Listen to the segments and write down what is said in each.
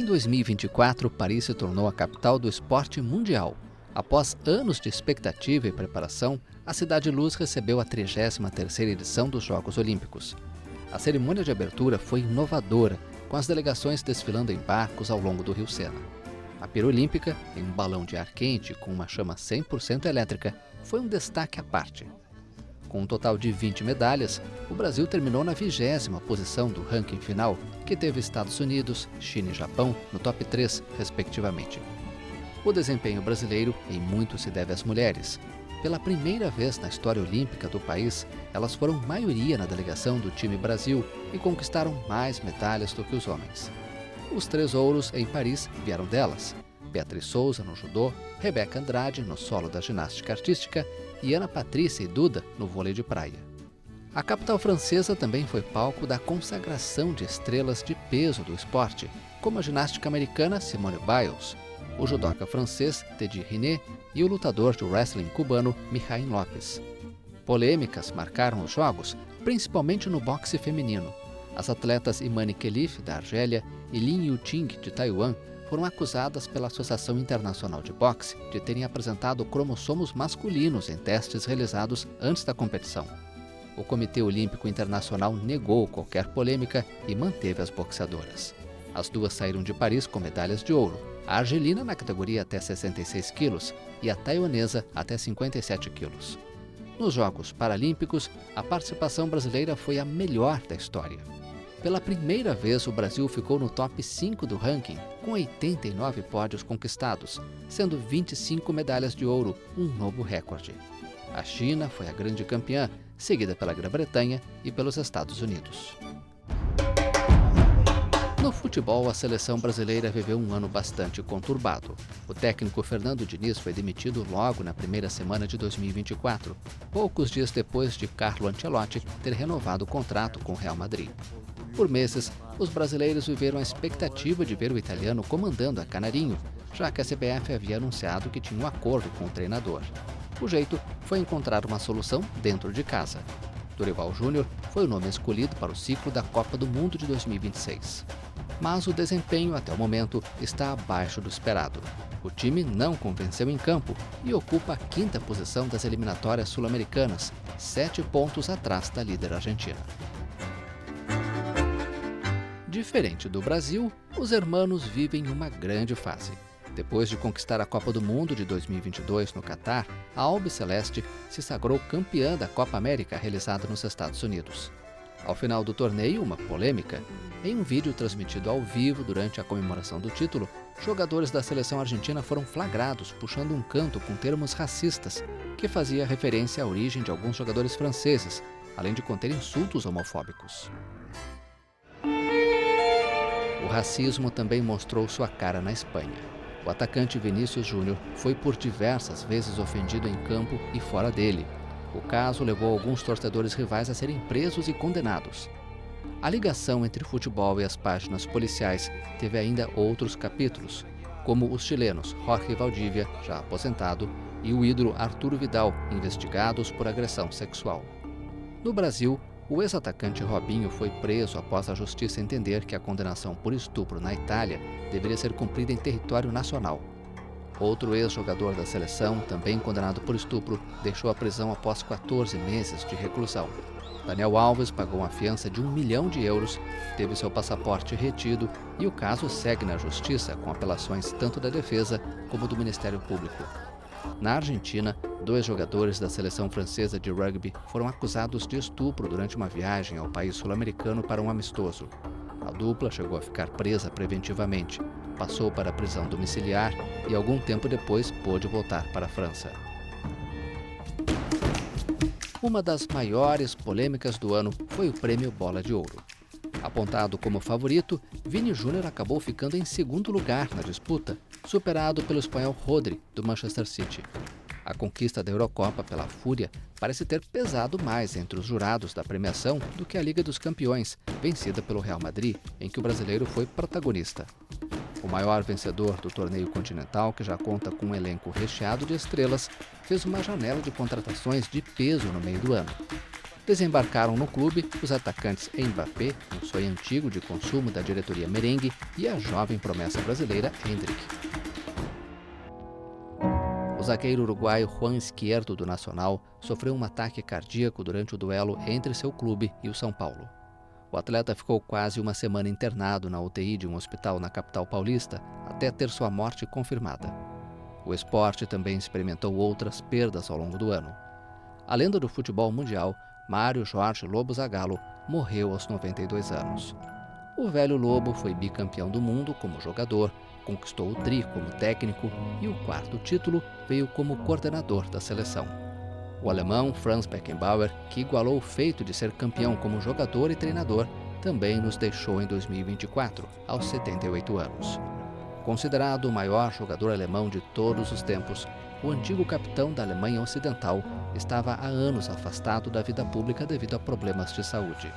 Em 2024, Paris se tornou a capital do esporte mundial. Após anos de expectativa e preparação, a Cidade Luz recebeu a 33ª edição dos Jogos Olímpicos. A cerimônia de abertura foi inovadora, com as delegações desfilando em barcos ao longo do Rio Sena. A pira olímpica, em um balão de ar quente com uma chama 100% elétrica, foi um destaque à parte. Com um total de 20 medalhas, o Brasil terminou na 20ª posição do ranking final, que teve Estados Unidos, China e Japão no top 3, respectivamente. O desempenho brasileiro em muito se deve às mulheres. Pela primeira vez na história olímpica do país, elas foram maioria na delegação do time Brasil e conquistaram mais medalhas do que os homens. Os 3 ouros em Paris vieram delas: Beatriz Souza no judô, Rebeca Andrade no solo da ginástica artística e Ana Patrícia e Duda no vôlei de praia. A capital francesa também foi palco da consagração de estrelas de peso do esporte, como a ginástica americana Simone Biles, o judoca francês Teddy Riner e o lutador de wrestling cubano Mijaín Lopes. Polêmicas marcaram os Jogos, principalmente no boxe feminino. As atletas Imani Khelif, da Argélia, e Lin Yuting, de Taiwan, foram acusadas pela Associação Internacional de Boxe de terem apresentado cromossomos masculinos em testes realizados antes da competição. O Comitê Olímpico Internacional negou qualquer polêmica e manteve as boxeadoras. As duas saíram de Paris com medalhas de ouro, a argelina na categoria até 66 quilos e a taiwanesa até 57 quilos. Nos Jogos Paralímpicos, a participação brasileira foi a melhor da história. Pela primeira vez, o Brasil ficou no top 5 do ranking, com 89 pódios conquistados, sendo 25 medalhas de ouro, um novo recorde. A China foi a grande campeã, seguida pela Grã-Bretanha e pelos Estados Unidos. No futebol, a seleção brasileira viveu um ano bastante conturbado. O técnico Fernando Diniz foi demitido logo na primeira semana de 2024, poucos dias depois de Carlo Ancelotti ter renovado o contrato com o Real Madrid. Por meses, os brasileiros viveram a expectativa de ver o italiano comandando a Canarinho, já que a CBF havia anunciado que tinha um acordo com o treinador. O jeito foi encontrar uma solução dentro de casa. Dorival Júnior foi o nome escolhido para o ciclo da Copa do Mundo de 2026. Mas o desempenho, até o momento, está abaixo do esperado. O time não convenceu em campo e ocupa a 5ª posição das eliminatórias sul-americanas, 7 pontos atrás da líder argentina. Diferente do Brasil, os hermanos vivem uma grande fase. Depois de conquistar a Copa do Mundo de 2022 no Catar, a Albiceleste se sagrou campeã da Copa América realizada nos Estados Unidos. Ao final do torneio, uma polêmica. Em um vídeo transmitido ao vivo durante a comemoração do título, jogadores da seleção argentina foram flagrados puxando um canto com termos racistas, que fazia referência à origem de alguns jogadores franceses, além de conter insultos homofóbicos. O racismo também mostrou sua cara na Espanha. O atacante Vinícius Júnior foi por diversas vezes ofendido em campo e fora dele. O caso levou alguns torcedores rivais a serem presos e condenados. A ligação entre o futebol e as páginas policiais teve ainda outros capítulos, como os chilenos Jorge Valdívia, já aposentado, e o ídolo Arturo Vidal, investigados por agressão sexual. No Brasil, o ex-atacante Robinho foi preso após a justiça entender que a condenação por estupro na Itália deveria ser cumprida em território nacional. Outro ex-jogador da seleção, também condenado por estupro, deixou a prisão após 14 meses de reclusão. Daniel Alves pagou uma fiança de 1 milhão de euros, teve seu passaporte retido e o caso segue na justiça com apelações tanto da defesa como do Ministério Público. Na Argentina, 2 jogadores da seleção francesa de rugby foram acusados de estupro durante uma viagem ao país sul-americano para um amistoso. A dupla chegou a ficar presa preventivamente, passou para a prisão domiciliar e algum tempo depois pôde voltar para a França. Uma das maiores polêmicas do ano foi o Prêmio Bola de Ouro. Apontado como favorito, Vini Júnior acabou ficando em segundo lugar na disputa, superado pelo espanhol Rodri, do Manchester City. A conquista da Eurocopa pela Fúria parece ter pesado mais entre os jurados da premiação do que a Liga dos Campeões, vencida pelo Real Madrid, em que o brasileiro foi protagonista. O maior vencedor do torneio continental, que já conta com um elenco recheado de estrelas, fez uma janela de contratações de peso no meio do ano. Desembarcaram no clube os atacantes Mbappé, um sonho antigo de consumo da diretoria merengue, e a jovem promessa brasileira Endrick. O zagueiro uruguaio Juan Izquierdo, do Nacional, sofreu um ataque cardíaco durante o duelo entre seu clube e o São Paulo. O atleta ficou quase uma semana internado na UTI de um hospital na capital paulista, até ter sua morte confirmada. O esporte também experimentou outras perdas ao longo do ano. A lenda do futebol mundial, Mário Jorge Lobo Zagallo, morreu aos 92 anos. O velho Lobo foi bicampeão do mundo como jogador, conquistou o tri como técnico e o quarto título veio como coordenador da seleção. O alemão Franz Beckenbauer, que igualou o feito de ser campeão como jogador e treinador, também nos deixou em 2024, aos 78 anos. Considerado o maior jogador alemão de todos os tempos, o antigo capitão da Alemanha Ocidental estava há anos afastado da vida pública devido a problemas de saúde.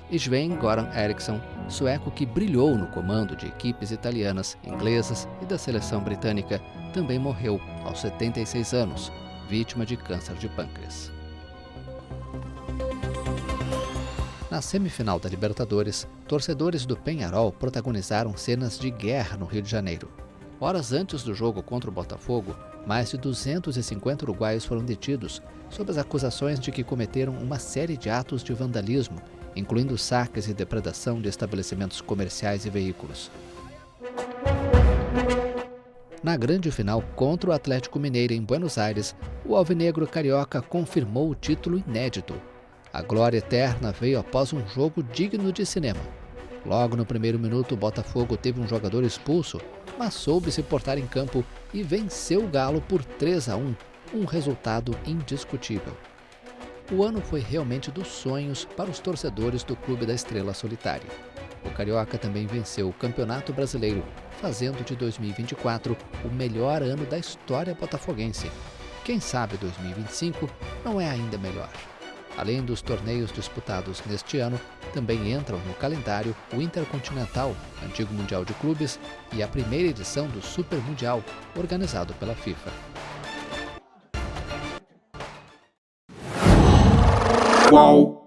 E Sven-Göran Eriksson, sueco que brilhou no comando de equipes italianas, inglesas e da seleção britânica, também morreu aos 76 anos, vítima de câncer de pâncreas. Na semifinal da Libertadores, torcedores do Peñarol protagonizaram cenas de guerra no Rio de Janeiro. Horas antes do jogo contra o Botafogo, mais de 250 uruguaios foram detidos sob as acusações de que cometeram uma série de atos de vandalismo, incluindo saques e depredação de estabelecimentos comerciais e veículos. Na grande final contra o Atlético Mineiro em Buenos Aires, o alvinegro carioca confirmou o título inédito. A glória eterna veio após um jogo digno de cinema. Logo no primeiro minuto, o Botafogo teve um jogador expulso, mas soube se portar em campo e venceu o Galo por 3-1, um resultado indiscutível. O ano foi realmente dos sonhos para os torcedores do Clube da Estrela Solitária. O carioca também venceu o Campeonato Brasileiro, fazendo de 2024 o melhor ano da história botafoguense. Quem sabe 2025 não é ainda melhor. Além dos torneios disputados neste ano, também entram no calendário o Intercontinental, antigo Mundial de Clubes, e a primeira edição do Super Mundial, organizado pela FIFA. Qual?